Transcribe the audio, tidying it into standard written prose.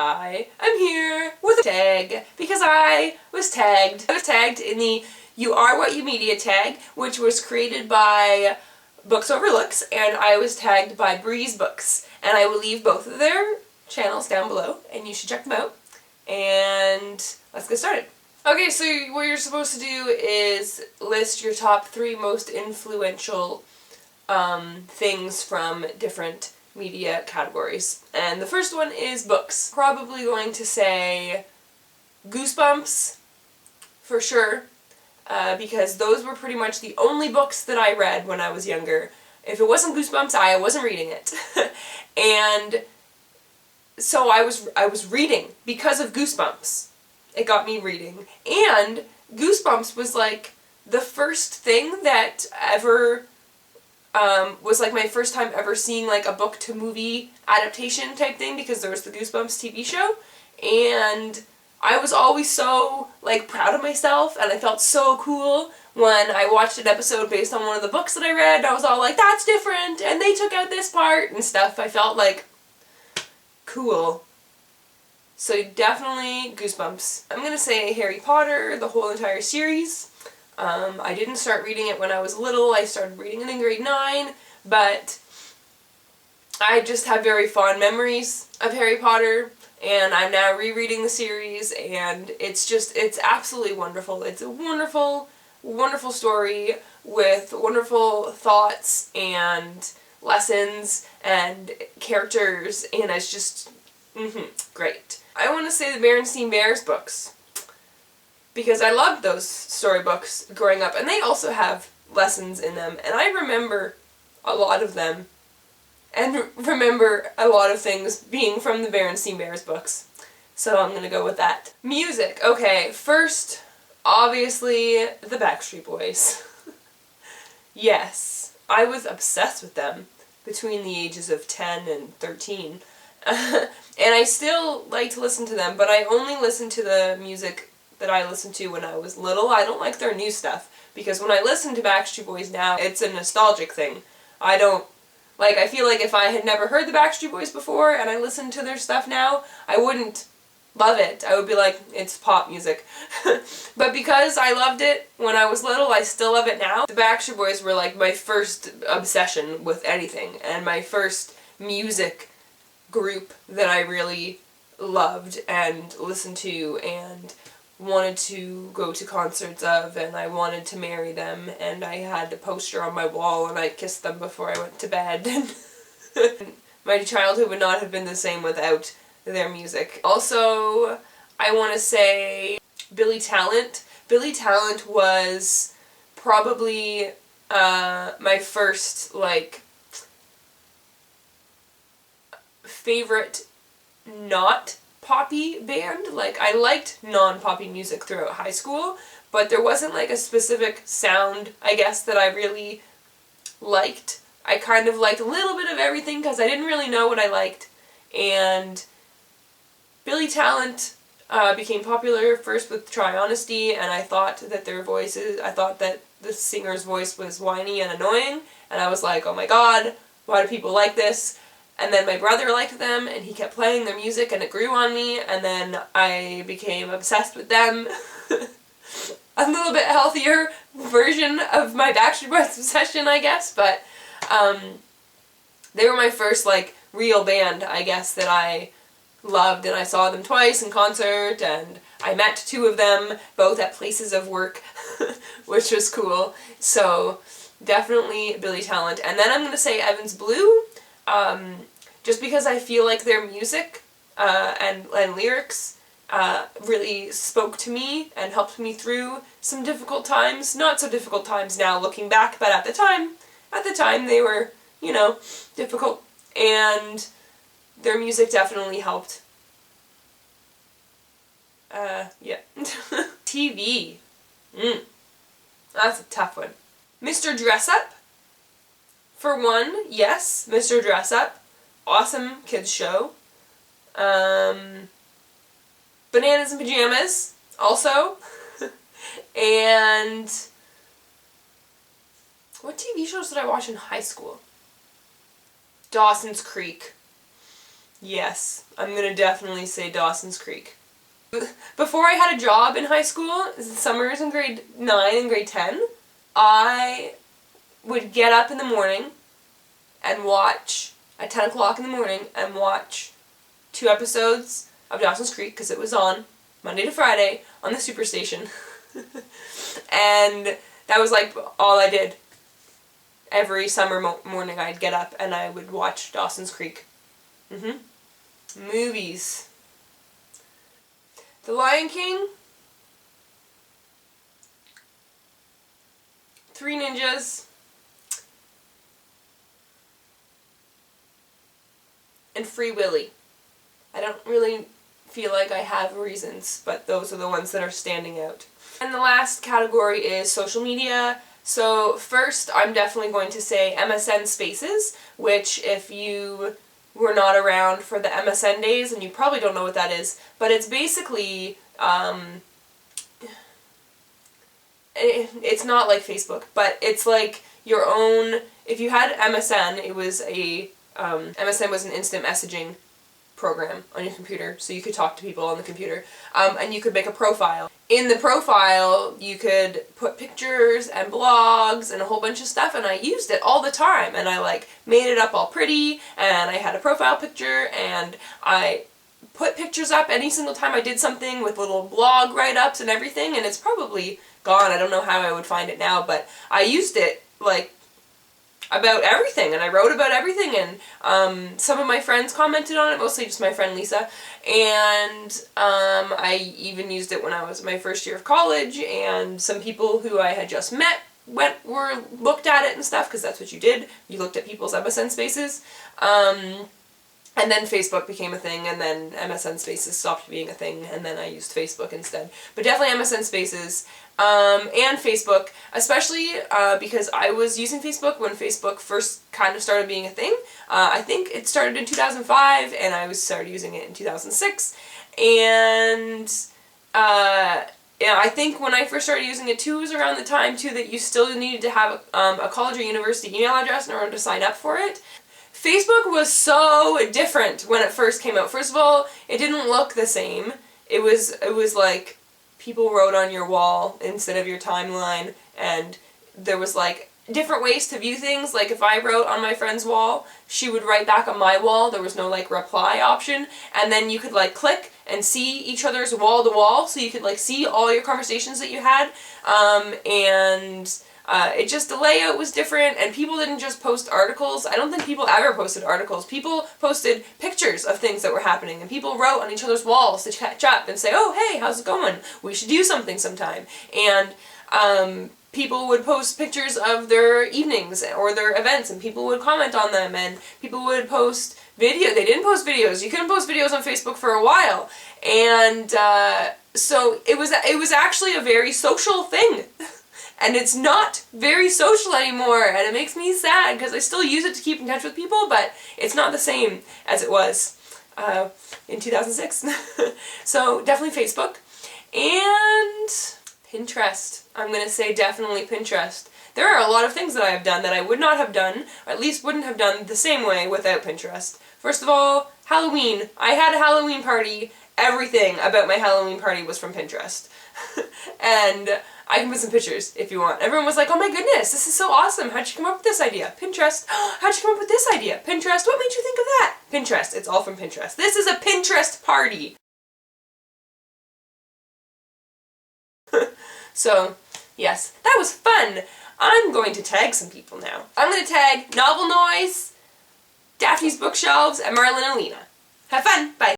I am here with a tag because I was tagged. I was tagged in the You Are What You Media tag, which was created by Books Over Looks, and I was tagged by Breeze Books. And I will leave both of their channels down below, and you should check them out. And let's get started. Okay, so what you're supposed to do is list your top 3 most influential things from different media categories. And the first one is books. Probably going to say Goosebumps, for sure, because those were pretty much the only books that I read when I was younger. If it wasn't Goosebumps, I wasn't reading it. And so I was reading because of Goosebumps. It got me reading. And Goosebumps was like the first thing that ever was like my first time ever seeing like a book to movie adaptation type thing, because there was the Goosebumps TV show, and I was always so like proud of myself, and I felt so cool when I watched an episode based on one of the books that I read. I was all like, that's different, and they took out this part and stuff. I felt like cool. So definitely Goosebumps. I'm gonna say Harry Potter, the whole entire series. I didn't start reading it when I was little. I started reading it in grade 9, but I just have very fond memories of Harry Potter, and I'm now rereading the series, and it's absolutely wonderful. It's a wonderful, wonderful story with wonderful thoughts and lessons and characters, and it's just great. I want to say the Berenstain Bears books, because I loved those storybooks growing up, and they also have lessons in them, and I remember a lot of them, and remember a lot of things being from the Berenstain Bears books. So I'm gonna go with that. Music. Okay, first, obviously, the Backstreet Boys. Yes, I was obsessed with them between the ages of 10 and 13. And I still like to listen to them, but I only listen to the music that I listened to when I was little. I don't like their new stuff, because when I listen to Backstreet Boys now, it's a nostalgic thing. I feel like if I had never heard the Backstreet Boys before and I listened to their stuff now, I wouldn't love it. I would be like, it's pop music. But because I loved it when I was little, I still love it now. The Backstreet Boys were like my first obsession with anything, and my first music group that I really loved and listened to and wanted to go to concerts of, and I wanted to marry them, and I had a poster on my wall and I kissed them before I went to bed. My childhood would not have been the same without their music. Also, I want to say Billy Talent. Billy Talent was probably my first like favorite not poppy band. Like, I liked non-poppy music throughout high school, but there wasn't like a specific sound, I guess, that I really liked. I kind of liked a little bit of everything because I didn't really know what I liked, and Billy Talent became popular first with Try Honesty, and I thought that the singer's voice was whiny and annoying, and I was like, oh my god, why do people like this? And then my brother liked them, and he kept playing their music, and it grew on me, and then I became obsessed with them. A little bit healthier version of my Backstreet Boys obsession, I guess, but they were my first, like, real band, I guess, that I loved, and I saw them twice in concert, and I met 2 of them, both at places of work, which was cool. So, definitely Billy Talent. And then I'm going to say Evans Blue, just because I feel like their music and lyrics really spoke to me and helped me through some difficult times. Not so difficult times now looking back, but at the time they were, you know, difficult, and their music definitely helped. Yeah. TV. That's a tough one. Mr. Dressup. For one, yes, Mr. Dressup. Awesome kids show. Bananas in Pajamas, also. And what TV shows did I watch in high school? Dawson's Creek. Yes, I'm gonna definitely say Dawson's Creek. Before I had a job in high school, summers in grade 9 and grade 10, I would get up in the morning and watch, at 10 o'clock in the morning, and watch 2 episodes of Dawson's Creek, because it was on Monday to Friday on the Superstation. And that was like all I did. Every summer morning I'd get up and I would watch Dawson's Creek. Movies. The Lion King, Three Ninjas, and Free Willy. I don't really feel like I have reasons, but those are the ones that are standing out. And the last category is social media. So first, I'm definitely going to say MSN Spaces, which if you were not around for the MSN days, and you probably don't know what that is, but it's basically, it's not like Facebook, but it's like your own, if you had MSN, it was MSN was an instant messaging program on your computer, so you could talk to people on the computer, and you could make a profile. In the profile, you could put pictures and blogs and a whole bunch of stuff, and I used it all the time, and I like made it up all pretty, and I had a profile picture, and I put pictures up any single time I did something with little blog write-ups and everything, and it's probably gone. I don't know how I would find it now, but I used it like about everything, and I wrote about everything, and some of my friends commented on it, mostly just my friend Lisa, and I even used it when I was in my first year of college, and some people who I had just met looked at it and stuff, because that's what you did, you looked at people's MSN Spaces, and then Facebook became a thing, and then MSN Spaces stopped being a thing, and then I used Facebook instead. But definitely MSN Spaces, and Facebook, especially because I was using Facebook when Facebook first kind of started being a thing. I think it started in 2005, and I started using it in 2006, and yeah, I think when I first started using it too, it was around the time too that you still needed to have a college or university email address in order to sign up for it. Facebook was so different when it first came out. First of all, it didn't look the same. It was like people wrote on your wall instead of your timeline, and there was like different ways to view things. Like if I wrote on my friend's wall, she would write back on my wall. There was no like reply option, and then you could like click and see each other's wall to wall, so you could like see all your conversations that you had, it just, the layout was different, and people didn't just post articles. I don't think people ever posted articles. People posted pictures of things that were happening, and people wrote on each other's walls to catch up and say, oh, hey, how's it going? We should do something sometime. And people would post pictures of their evenings or their events, and people would comment on them, and people would post video. They didn't post videos. You couldn't post videos on Facebook for a while. And so it was actually a very social thing. And it's not very social anymore, and it makes me sad because I still use it to keep in touch with people, but it's not the same as it was in 2006. So definitely Facebook. And Pinterest. I'm going to say definitely Pinterest. There are a lot of things that I have done that I would not have done, or at least wouldn't have done the same way without Pinterest. First of all, Halloween. I had a Halloween party. Everything about my Halloween party was from Pinterest. And I can put some pictures if you want. Everyone was like, oh my goodness, this is so awesome. How'd you come up with this idea? Pinterest. How'd you come up with this idea? Pinterest. What made you think of that? Pinterest. It's all from Pinterest. This is a Pinterest party. So, yes, that was fun. I'm going to tag some people now. I'm going to tag Novel Noise, Daphne's Bookshelves, and Marlin and Lena. Have fun. Bye.